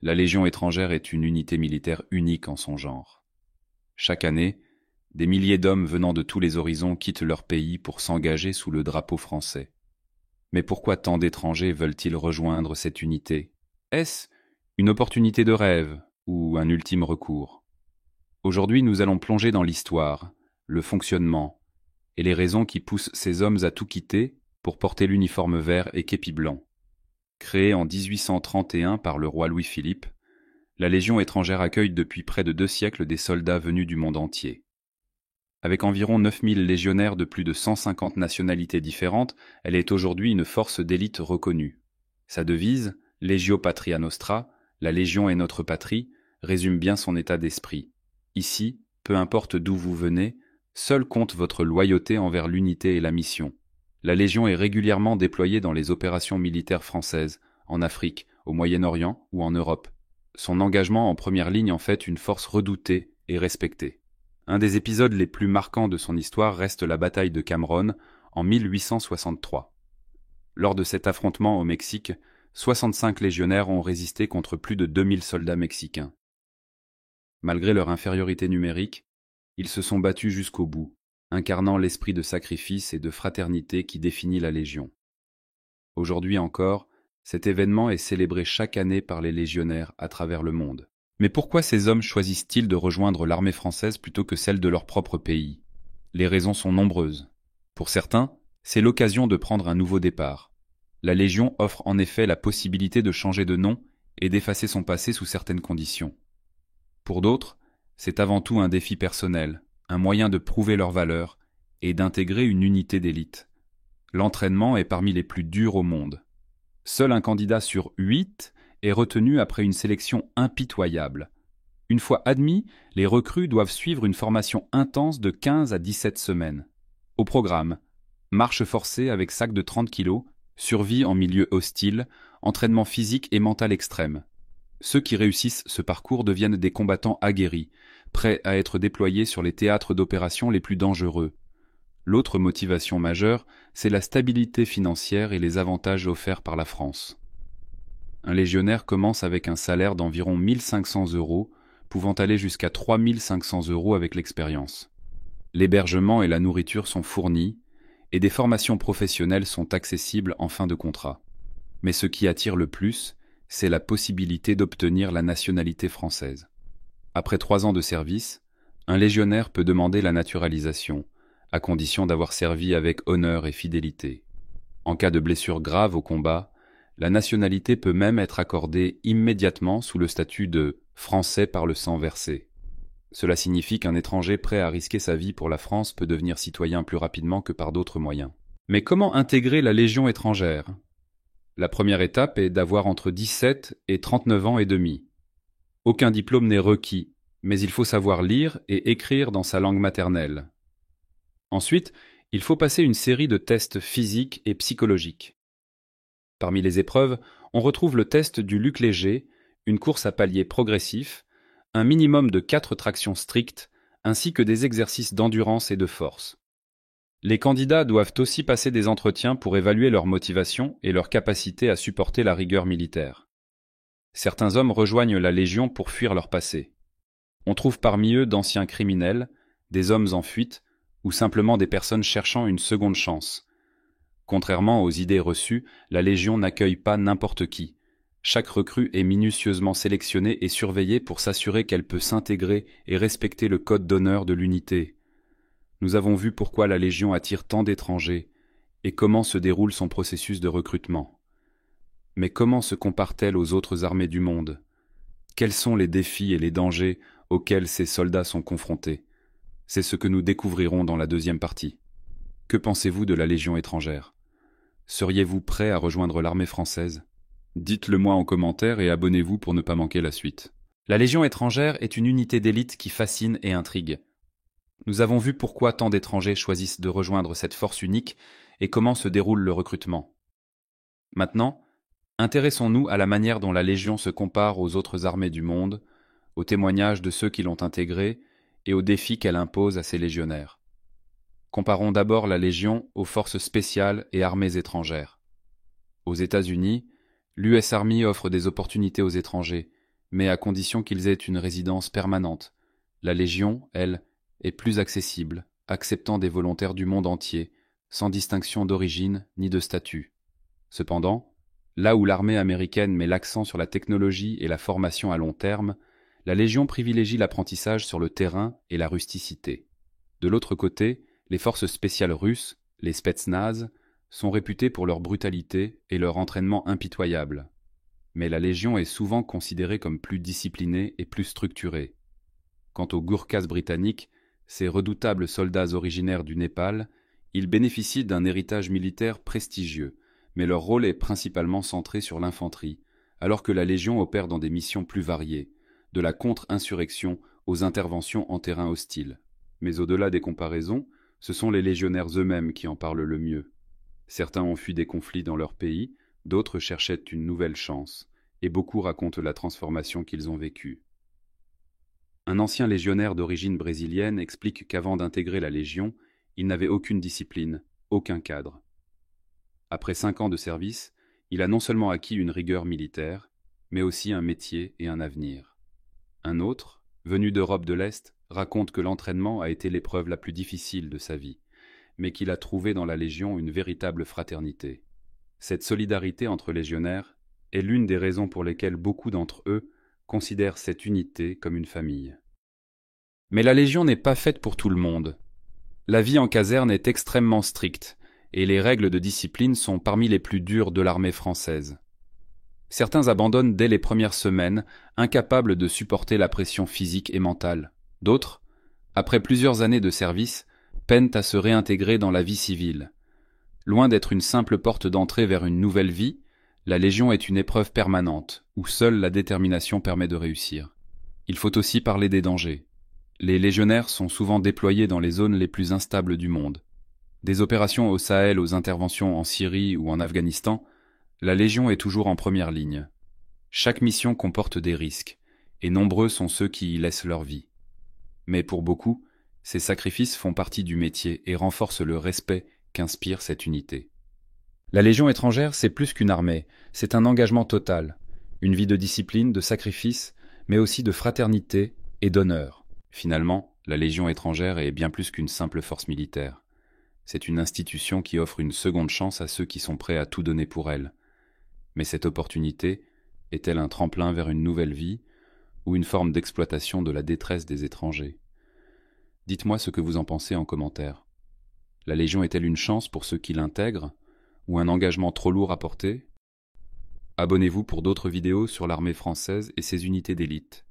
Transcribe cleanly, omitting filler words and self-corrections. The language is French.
La Légion étrangère est une unité militaire unique en son genre. Chaque année, des milliers d'hommes venant de tous les horizons quittent leur pays pour s'engager sous le drapeau français. Mais pourquoi tant d'étrangers veulent-ils rejoindre cette unité? Est-ce une opportunité de rêve ou un ultime recours? Aujourd'hui, nous allons plonger dans l'histoire, le fonctionnement et les raisons qui poussent ces hommes à tout quitter pour porter l'uniforme vert et képi blanc. Créée en 1831 par le roi Louis-Philippe, la Légion étrangère accueille depuis près de 2 siècles des soldats venus du monde entier. Avec environ 9000 légionnaires de plus de 150 nationalités différentes, elle est aujourd'hui une force d'élite reconnue. Sa devise, Legio Patria Nostra, la Légion est notre patrie, résume bien son état d'esprit. Ici, peu importe d'où vous venez, seul compte votre loyauté envers l'unité et la mission. La Légion est régulièrement déployée dans les opérations militaires françaises, en Afrique, au Moyen-Orient ou en Europe. Son engagement en première ligne en fait une force redoutée et respectée. Un des épisodes les plus marquants de son histoire reste la bataille de Cameron en 1863. Lors de cet affrontement au Mexique, 65 légionnaires ont résisté contre plus de 2000 soldats mexicains. Malgré leur infériorité numérique, ils se sont battus jusqu'au bout, incarnant l'esprit de sacrifice et de fraternité qui définit la Légion. Aujourd'hui encore, cet événement est célébré chaque année par les légionnaires à travers le monde. Mais pourquoi ces hommes choisissent-ils de rejoindre l'armée française plutôt que celle de leur propre pays? Les raisons sont nombreuses. Pour certains, c'est l'occasion de prendre un nouveau départ. La Légion offre en effet la possibilité de changer de nom et d'effacer son passé sous certaines conditions. Pour d'autres, c'est avant tout un défi personnel, un moyen de prouver leur valeur et d'intégrer une unité d'élite. L'entraînement est parmi les plus durs au monde. Seul un candidat sur 8 est retenu après une sélection impitoyable. Une fois admis, les recrues doivent suivre une formation intense de 15 à 17 semaines. Au programme, marche forcée avec sac de 30 kg, survie en milieu hostile, entraînement physique et mental extrême. Ceux qui réussissent ce parcours deviennent des combattants aguerris, prêts à être déployés sur les théâtres d'opération les plus dangereux. L'autre motivation majeure, c'est la stabilité financière et les avantages offerts par la France. Un légionnaire commence avec un salaire d'environ 1500 €, pouvant aller jusqu'à 3500 € avec l'expérience. L'hébergement et la nourriture sont fournis, et des formations professionnelles sont accessibles en fin de contrat. Mais ce qui attire le plus, c'est la possibilité d'obtenir la nationalité française. Après 3 ans de service, un légionnaire peut demander la naturalisation, à condition d'avoir servi avec honneur et fidélité. En cas de blessure grave au combat, la nationalité peut même être accordée immédiatement sous le statut de « Français par le sang versé ». Cela signifie qu'un étranger prêt à risquer sa vie pour la France peut devenir citoyen plus rapidement que par d'autres moyens. Mais comment intégrer la Légion étrangère? La première étape est d'avoir entre 17 et 39 ans et demi. Aucun diplôme n'est requis, mais il faut savoir lire et écrire dans sa langue maternelle. Ensuite, il faut passer une série de tests physiques et psychologiques. Parmi les épreuves, on retrouve le test du luc léger, une course à paliers progressifs, un minimum de 4 tractions strictes, ainsi que des exercices d'endurance et de force. Les candidats doivent aussi passer des entretiens pour évaluer leur motivation et leur capacité à supporter la rigueur militaire. Certains hommes rejoignent la Légion pour fuir leur passé. On trouve parmi eux d'anciens criminels, des hommes en fuite, ou simplement des personnes cherchant une seconde chance. Contrairement aux idées reçues, la Légion n'accueille pas n'importe qui. Chaque recrue est minutieusement sélectionnée et surveillée pour s'assurer qu'elle peut s'intégrer et respecter le code d'honneur de l'unité. Nous avons vu pourquoi la Légion attire tant d'étrangers et comment se déroule son processus de recrutement. Mais comment se compare-t-elle aux autres armées du monde? Quels sont les défis et les dangers auxquels ces soldats sont confrontés? C'est ce que nous découvrirons dans la deuxième partie. Que pensez-vous de la Légion étrangère? Seriez-vous prêt à rejoindre l'armée française? Dites-le moi en commentaire et abonnez-vous pour ne pas manquer la suite. La Légion étrangère est une unité d'élite qui fascine et intrigue. Nous avons vu pourquoi tant d'étrangers choisissent de rejoindre cette force unique et comment se déroule le recrutement. Maintenant, intéressons-nous à la manière dont la Légion se compare aux autres armées du monde, aux témoignages de ceux qui l'ont intégrée et aux défis qu'elle impose à ses légionnaires. Comparons d'abord la Légion aux forces spéciales et armées étrangères. Aux États-Unis, l'US Army offre des opportunités aux étrangers, mais à condition qu'ils aient une résidence permanente. La Légion, elle, est plus accessible, acceptant des volontaires du monde entier, sans distinction d'origine ni de statut. Cependant, là où l'armée américaine met l'accent sur la technologie et la formation à long terme, la Légion privilégie l'apprentissage sur le terrain et la rusticité. De l'autre côté, les forces spéciales russes, les Spetsnaz, sont réputées pour leur brutalité et leur entraînement impitoyable. Mais la Légion est souvent considérée comme plus disciplinée et plus structurée. Quant aux Gourkhas britanniques, ces redoutables soldats originaires du Népal, ils bénéficient d'un héritage militaire prestigieux, mais leur rôle est principalement centré sur l'infanterie, alors que la Légion opère dans des missions plus variées, de la contre-insurrection aux interventions en terrain hostile. Mais au-delà des comparaisons, ce sont les légionnaires eux-mêmes qui en parlent le mieux. Certains ont fui des conflits dans leur pays, d'autres cherchaient une nouvelle chance, et beaucoup racontent la transformation qu'ils ont vécue. Un ancien légionnaire d'origine brésilienne explique qu'avant d'intégrer la Légion, il n'avait aucune discipline, aucun cadre. Après 5 ans de service, il a non seulement acquis une rigueur militaire, mais aussi un métier et un avenir. Un autre, venu d'Europe de l'Est, raconte que l'entraînement a été l'épreuve la plus difficile de sa vie, mais qu'il a trouvé dans la Légion une véritable fraternité. Cette solidarité entre légionnaires est l'une des raisons pour lesquelles beaucoup d'entre eux considèrent cette unité comme une famille. Mais la Légion n'est pas faite pour tout le monde. La vie en caserne est extrêmement stricte, et les règles de discipline sont parmi les plus dures de l'armée française. Certains abandonnent dès les premières semaines, incapables de supporter la pression physique et mentale. D'autres, après plusieurs années de service, peinent à se réintégrer dans la vie civile. Loin d'être une simple porte d'entrée vers une nouvelle vie, la Légion est une épreuve permanente, où seule la détermination permet de réussir. Il faut aussi parler des dangers. Les légionnaires sont souvent déployés dans les zones les plus instables du monde. Des opérations au Sahel aux interventions en Syrie ou en Afghanistan, la Légion est toujours en première ligne. Chaque mission comporte des risques, et nombreux sont ceux qui y laissent leur vie. Mais pour beaucoup, ces sacrifices font partie du métier et renforcent le respect qu'inspire cette unité. La Légion étrangère, c'est plus qu'une armée, c'est un engagement total, une vie de discipline, de sacrifice, mais aussi de fraternité et d'honneur. Finalement, la Légion étrangère est bien plus qu'une simple force militaire. C'est une institution qui offre une seconde chance à ceux qui sont prêts à tout donner pour elle. Mais cette opportunité est-elle un tremplin vers une nouvelle vie ou une forme d'exploitation de la détresse des étrangers? Dites-moi ce que vous en pensez en commentaire. La Légion est-elle une chance pour ceux qui l'intègrent ou un engagement trop lourd à porter? Abonnez-vous pour d'autres vidéos sur l'armée française et ses unités d'élite.